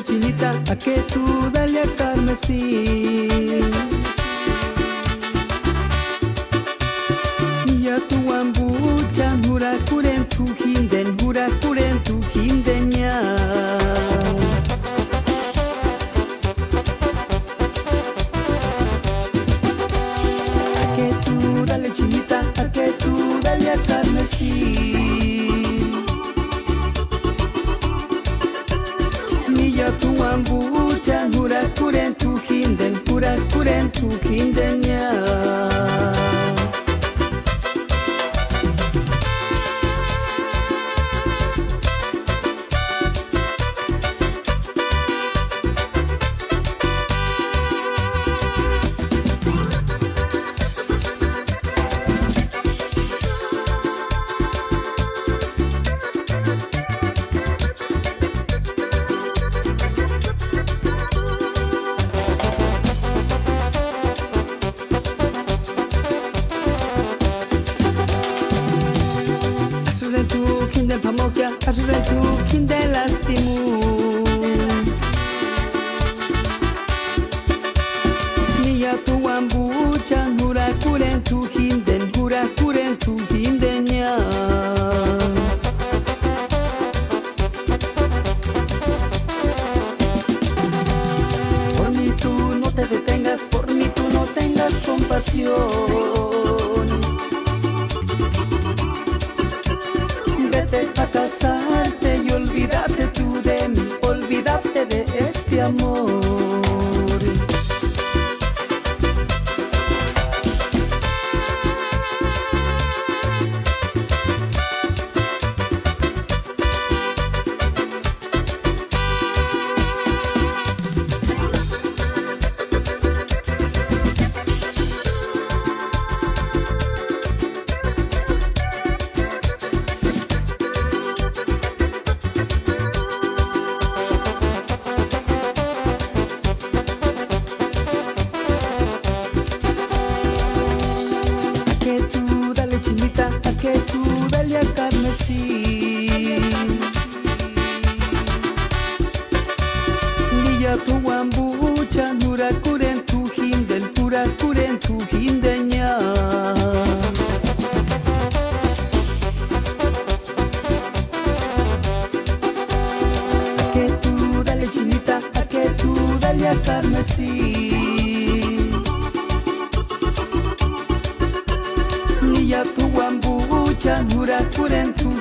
chinita, a que tú dale a carmesí. Ya tu ambucha, jura curen tu hinden, jura curen tu hinden ya. A que tú dale chinita, a que tú dale a carmesí. Ya tu ambucha, jura curen tu hinden, jura curen tu hinden ya. Kinden pamokya, asure tu kinden lastimu. Niya tu ambucha, jura kuren tu hinden, jura kuren tu hinden ya. Por mí tú no te detengas, por mí tú no tengas compasión. A casarte y olvídate tú de mí, olvídate de este amor. Chinita, a que tú dale a carmesí. Niya tu ambucha, jura curen tu hinden, jura curen tu hinden ya. A que tú dale chinita, a que tú dale a carmesí. Ya tu ambucha, jura curen tu